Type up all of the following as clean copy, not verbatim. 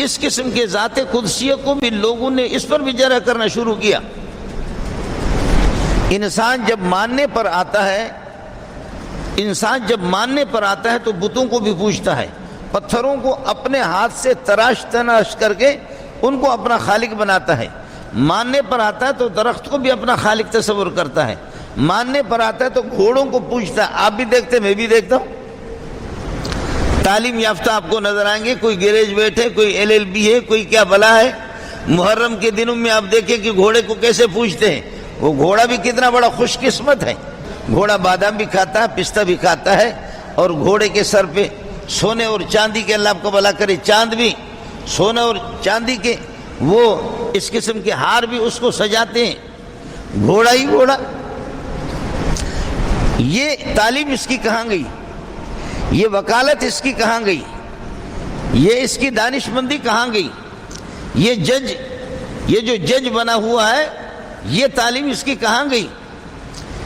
اس قسم کے ذات قدسیہ کو بھی لوگوں نے اس پر بھی جرح کرنا شروع کیا۔ انسان جب ماننے پر آتا ہے تو بتوں کو بھی پوجتا ہے، پتھروں کو اپنے ہاتھ سے تراش کر کے ان کو اپنا خالق بناتا ہے۔ ماننے پر آتا ہے تو درخت کو بھی اپنا خالق تصور کرتا ہے، ماننے پر آتا ہے تو گھوڑوں کو پوجتا ہے۔ آپ بھی دیکھتے، میں بھی دیکھتا ہوں، تعلیم یافتہ آپ کو نظر آئیں گے، کوئی گریجویٹ ہے، کوئی LLB ہے، کوئی کیا بلا ہے۔ محرم کے دنوں میں آپ دیکھیں کہ گھوڑے کو کیسے پوجتے ہیں۔ وہ گھوڑا بھی کتنا بڑا خوش قسمت ہے، گھوڑا بادام بھی کھاتا ہے، پستہ بھی کھاتا ہے، اور گھوڑے کے سر پہ سونے اور چاندی کے، اللہ آپ کو بھلا کرے، چاند بھی سونے اور چاندی کے وہ اس قسم کے ہار بھی اس کو سجاتے ہیں، گھوڑا ہی گھوڑا۔ یہ تعلیم اس کی کہاں گئی، یہ وکالت اس کی کہاں گئی، یہ اس کی دانش مندی کہاں گئی، یہ جو جج بنا ہوا ہے، یہ تعلیم اس کی کہاں گئی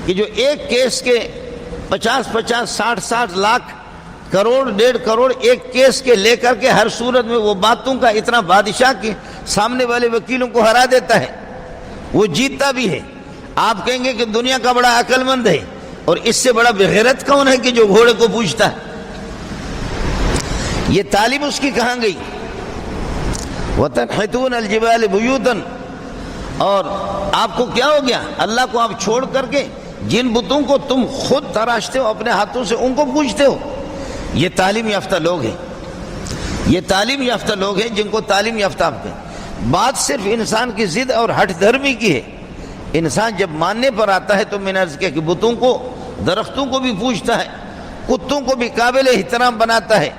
کہ جو ایک کیس کے 50 60 لاکھ کروڑ 1.5 کروڑ ایک کیس کے لے کر کے ہر صورت میں وہ باتوں کا اتنا بادشاہ کے سامنے والے وکیلوں کو ہرا دیتا ہے، وہ جیتتا بھی ہے۔ آپ کہیں گے کہ دنیا کا بڑا عقل مند ہے، اور اس سے بڑا بغیرت کون ہے کہ جو گھوڑے کو پوجتا ہے۔ یہ تعلیم اس کی کہاں گئی؟ وَتَنْحِتُونَ الْجِبَالِ بُيُوتًا، اور آپ کو کیا ہو گیا؟ اللہ کو آپ چھوڑ کر کے جن بتوں کو تم خود تراشتے ہو اپنے ہاتھوں سے، ان کو پوجتے ہو۔ یہ تعلیم یافتہ لوگ ہیں، یہ تعلیم یافتہ لوگ ہیں جن کو تعلیم یافتہ آپ کہیں۔ بات صرف انسان کی ضد اور ہٹ دھرمی کی ہے۔ انسان جب ماننے پر آتا ہے تو میں نے عرض کیا کہ بتوں کو، درختوں کو بھی پوجتا ہے، کتوں کو بھی قابل احترام بناتا ہے،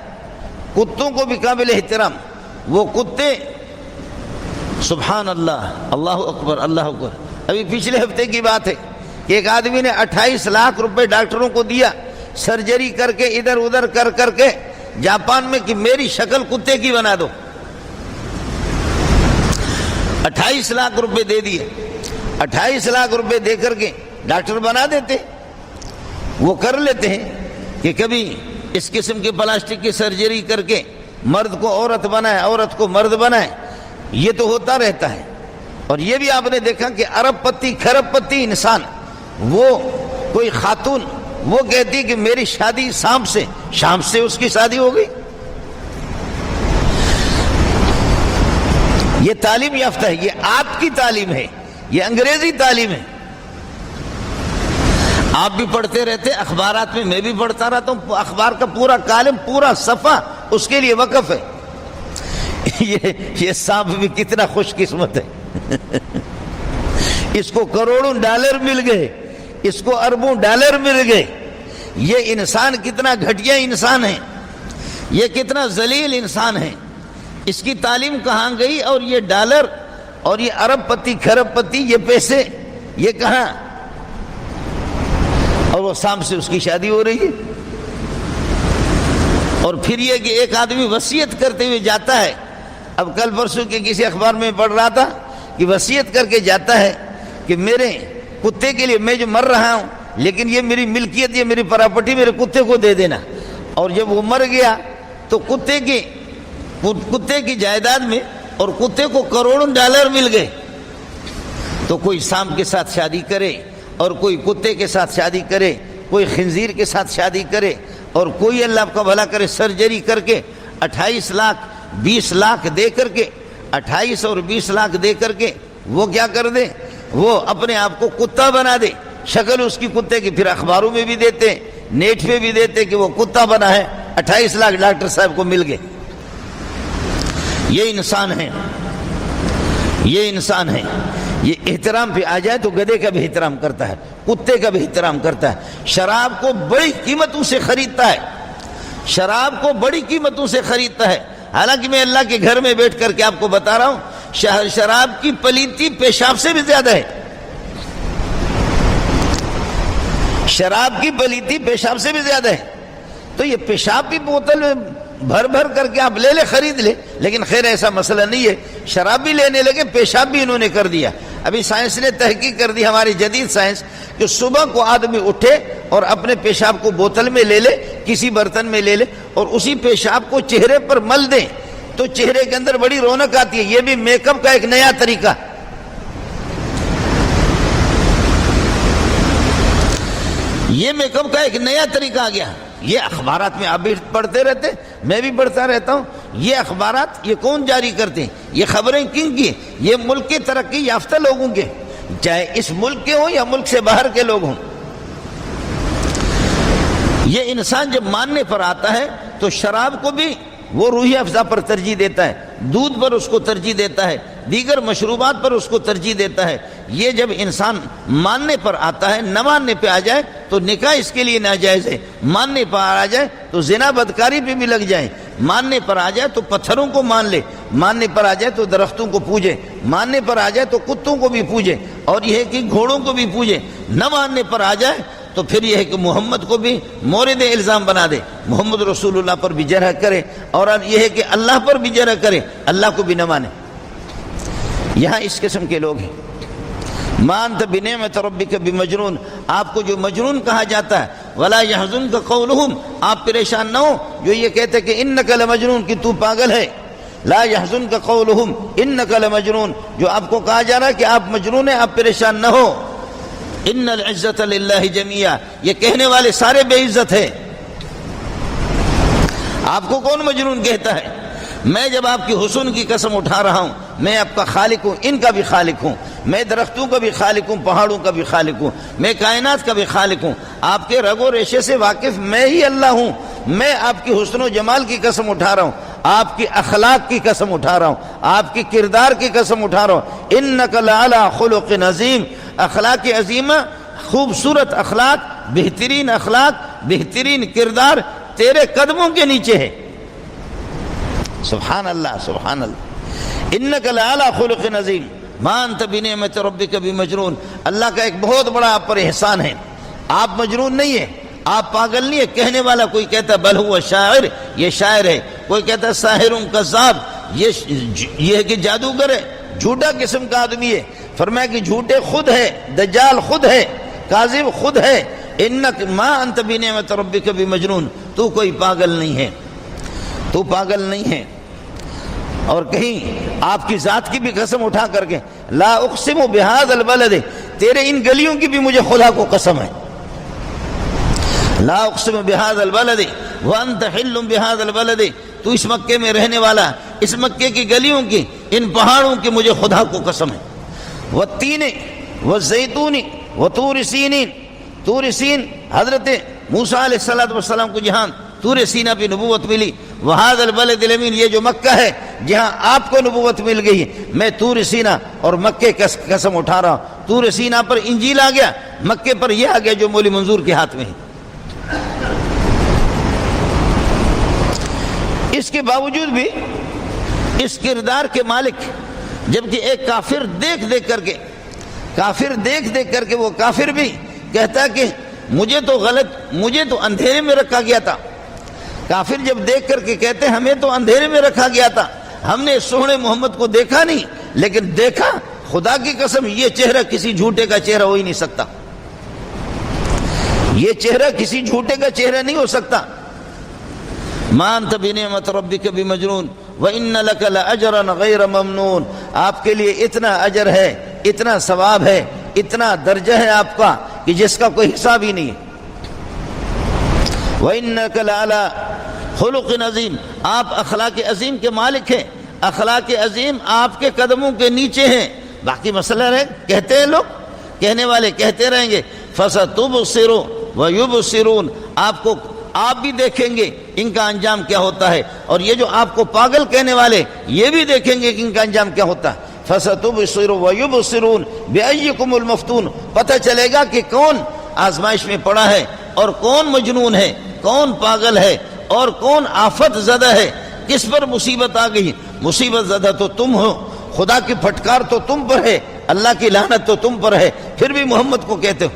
کتوں کو بھی قابل احترام۔ وہ کتے، سبحان اللہ، اللہ اکبر اللہ اکبر۔ ابھی پچھلے ہفتے کی بات ہے کہ ایک آدمی نے 28 لاکھ روپے ڈاکٹروں کو دیا، سرجری کر کے ادھر ادھر کر کے جاپان میں، کہ میری شکل کتے کی بنا دو۔ 28 لاکھ روپے دے دیے، 28 لاکھ روپے دے کر کے ڈاکٹر بنا دیتے۔ وہ کر لیتے ہیں کہ کبھی اس قسم کی پلاسٹک کی سرجری کر کے مرد کو عورت بنائے، عورت کو مرد بنائے، یہ تو ہوتا رہتا ہے۔ اور یہ بھی آپ نے دیکھا کہ ارب پتی کھرب پتی انسان، وہ کوئی خاتون وہ کہتی کہ میری شادی شام سے اس کی شادی ہو گئی۔ یہ تعلیم یافتہ ہے، یہ آپ کی تعلیم ہے، یہ انگریزی تعلیم ہے۔ آپ بھی پڑھتے رہتے اخبارات میں، میں بھی پڑھتا رہتا ہوں، اخبار کا پورا کالم، پورا صفحہ اس کے لیے وقف ہے۔ یہ سانپ بھی کتنا خوش قسمت ہے، اس کو کروڑوں ڈالر مل گئے، اس کو اربوں ڈالر مل گئے۔ یہ انسان کتنا گھٹیا انسان ہے، یہ کتنا ذلیل انسان ہے، اس کی تعلیم کہاں گئی؟ اور یہ ڈالر اور یہ ارب پتی کھرب پتی، یہ پیسے، یہ کہاں؟ اور وہ سام سے اس کی شادی ہو رہی ہے۔ اور پھر یہ کہ ایک آدمی وصیت کرتے ہوئے جاتا ہے، اب کل پرسوں کے کسی اخبار میں پڑھ رہا تھا کہ وصیت کر کے جاتا ہے کہ میرے کتے کے لیے، میں جو مر رہا ہوں لیکن یہ میری ملکیت، یہ میری پراپرٹی میرے کتے کو دے دینا۔ اور جب وہ مر گیا تو کتے کی جائیداد میں اور کتے کو کروڑوں ڈالر مل گئے۔ تو کوئی سام کے ساتھ شادی کرے، اور کوئی کتے کے ساتھ شادی کرے، کوئی خنزیر کے ساتھ شادی کرے، اور کوئی اللہ آپ کا بھلا کرے سرجری کر کے 28 لاکھ 20 لاکھ دے کر کے، 28 اور 20 لاکھ دے کر کے وہ کیا کر دے؟ وہ اپنے آپ کو کتا بنا دے، شکل اس کی کتے کی، پھر اخباروں میں بھی دیتے، نیٹ پہ بھی دیتے کہ وہ کتا بنا ہے، 28 لاکھ ڈاکٹر صاحب کو مل گئے۔ یہ انسان ہے، یہ انسان ہے۔ یہ احترام پہ آ جائے تو گدھے کا بھی احترام کرتا ہے، کتے کا بھی احترام کرتا ہے، شراب کو بڑی قیمتوں سے خریدتا ہے، شراب کو بڑی قیمتوں سے خریدتا ہے۔ حالانکہ میں اللہ کے گھر میں بیٹھ کر کے آپ کو بتا رہا ہوں، شراب کی پلیتی پیشاب سے بھی زیادہ ہے، شراب کی پلیتی پیشاب سے بھی زیادہ ہے۔ تو یہ پیشاب کی بوتل میں بھر کر کے آپ لے خرید لے، لیکن خیر ایسا مسئلہ نہیں ہے، شراب بھی لینے لگے، پیشاب بھی انہوں نے کر دیا۔ ابھی سائنس نے تحقیق کر دی، ہماری جدید سائنس، کہ صبح کو آدمی اٹھے اور اپنے پیشاب کو بوتل میں لے لے، کسی برتن میں لے لے، اور اسی پیشاب کو چہرے پر مل دیں تو چہرے کے اندر بڑی رونق آتی ہے. یہ بھی میک اپ کا ایک نیا طریقہ. یہ میک اپ کا ایک نیا طریقہ آ گیا. یہ اخبارات میں آپ بھی پڑھتے رہتے, میں بھی پڑھتا رہتا ہوں. یہ اخبارات یہ کون جاری کرتے ہیں؟ یہ خبریں کن کی؟ یہ ملک کے ترقی یافتہ لوگوں کے, چاہے اس ملک کے ہوں یا ملک سے باہر کے لوگ ہوں. یہ انسان جب ماننے پر آتا ہے تو شراب کو بھی وہ روح افزا پر ترجیح دیتا ہے, دودھ پر اس کو ترجیح دیتا ہے, دیگر مشروبات پر اس کو ترجیح دیتا ہے. یہ جب انسان ماننے پر آتا ہے, نہ ماننے پہ آ جائے تو نکاح اس کے لیے ناجائز ہے, ماننے پر آ جائے تو زنا بدکاری پہ بھی لگ جائے, ماننے پر آ جائے تو پتھروں کو مان لے, ماننے پر آ جائے تو درختوں کو پوجے, ماننے پر آ جائے تو کتوں کو بھی پوجے, اور یہ ہے کہ گھوڑوں کو بھی پوجے. نہ ماننے پر آ جائے تو پھر یہ ہے کہ محمد کو بھی مورد الزام بنا دے, محمد رسول اللہ پر بھی جرح کرے, اور یہ ہے کہ اللہ پر بھی جرح کرے, اللہ کو بھی نہ مانے. یہاں اس قسم کے لوگ ہیں. ما انت بنعمت ربک بمجنون, آپ کو جو مجنون کہا جاتا ہے, ولا يحزنک قولهم, آپ پریشان نہ ہو جو یہ کہتے کہ انک لمجنون, کہ تو پاگل ہے. لا يحزنک قولهم انک لمجنون, جو آپ کو کہا جا رہا ہے کہ آپ مجنون ہیں, آپ پریشان نہ ہو. ان العزت للہ جمیعا, یہ کہنے والے سارے بے عزت ہیں. آپ کو کون مجنون کہتا ہے؟ میں جب آپ کی حسن کی قسم اٹھا رہا ہوں, میں آپ کا خالق ہوں, ان کا بھی خالق ہوں, میں درختوں کا بھی خالق ہوں, پہاڑوں کا بھی خالق ہوں, میں کائنات کا بھی خالق ہوں. آپ کے رگ و ریشے سے واقف میں ہی اللہ ہوں. میں آپ کی حسن و جمال کی قسم اٹھا رہا ہوں, آپ کی اخلاق کی قسم اٹھا رہا ہوں, آپ کی کردار کی قسم اٹھا رہا ہوں. انک لعلی خلق عظیم, اخلاق عظیمہ, خوبصورت اخلاق, بہترین اخلاق, بہترین کردار تیرے قدموں کے نیچے ہے. سبحان اللہ, سبحان اللہ. انک لعلی خلق عظیم ما انت بنعمت ربک بمجنون. اللہ کا ایک بہت بڑا آپ پر احسان ہے, آپ مجنون نہیں ہیں, آپ پاگل نہیں ہے. کہنے والا کوئی کہتا ہے بل ہوا شاعر, یہ شاعر ہے, کوئی کہتا ہے ساحر کذاب, یہ ہے کہ جادوگر ہے, جھوٹا قسم کا آدمی ہے. فرمایا کہ جھوٹے خود ہے, دجال خود ہے, کاذب خود ہے. انک ما انت بنعمت ربک بمجنون, تو کوئی پاگل نہیں ہے, تو پاگل نہیں ہے. اور کہیں آپ کی ذات کی بھی قسم اٹھا کر کے, لا اقسم بہذا البلد, تیرے ان گلیوں کی بھی مجھے خدا کو قسم ہے. لا اقسم بہذا البلد وانت حل بہذا البلد, تو اس مکے میں رہنے والا, اس مکے کی گلیوں کی, ان پہاڑوں کی مجھے خدا کو قسم ہے. والتین والزیتون وطور سینین, طور سین حضرت موسیٰ علیہ السلام کو جہاں طور سینہ پہ نبوت ملی, وہذا البلد الامین, یہ جو مکہ ہے جہاں آپ کو نبوت مل گئی, میں طور سینہ اور مکے کا قسم اٹھا رہا ہوں. طور سینہ پر انجیل آ گیا, مکے پر یہ آ گیا جو مولی منظور کے ہاتھ میں ہے. اس کے باوجود بھی اس کردار کے مالک, جبکہ ایک کافر دیکھ دیکھ کر کے وہ کافر بھی کہتا ہے کہ مجھے تو اندھیرے میں رکھا گیا تھا. کافر جب دیکھ کر کے کہتے ہیں ہمیں تو اندھیرے میں رکھا گیا تھا, ہم نے سونے محمد کو دیکھا نہیں, لیکن دیکھا خدا کی قسم یہ چہرہ کسی جھوٹے کا چہرہ ہو ہی نہیں سکتا, یہ چہرہ کسی جھوٹے کا چہرہ نہیں ہو سکتا. ما انت بنعمت ربک بمجنون وان لک لاجرا غیر ممنون, آپ کے لیے اتنا اجر ہے, اتنا ثواب ہے, اتنا درجہ ہے آپ کا کہ جس کا کوئی حساب ہی نہیں ہے. وانک لعلی خلق عظیم, آپ اخلاق عظیم کے مالک ہیں, اخلاق عظیم آپ کے قدموں کے نیچے ہیں. باقی مسئلہ ہے, کہتے ہیں لوگ, کہنے والے کہتے رہیں گے فستبصر ویبصرون, آپ بھی دیکھیں گے ان کا انجام کیا ہوتا ہے, اور یہ جو آپ کو پاگل کہنے والے یہ بھی دیکھیں گے کہ ان کا انجام کیا ہوتا ہے. فستبصر ویبصرون بأیکم المفتون, پتہ چلے گا کہ کون آزمائش میں پڑا ہے اور کون مجنون ہے, کون پاگل ہے اور کون آفت زدہ ہے, کس پر مصیبت آ گئی. مصیبت زدہ تو تم ہو, خدا کی پھٹکار تو تم پر ہے, اللہ کی لعنت تو تم پر ہے, پھر بھی محمد کو کہتے ہو.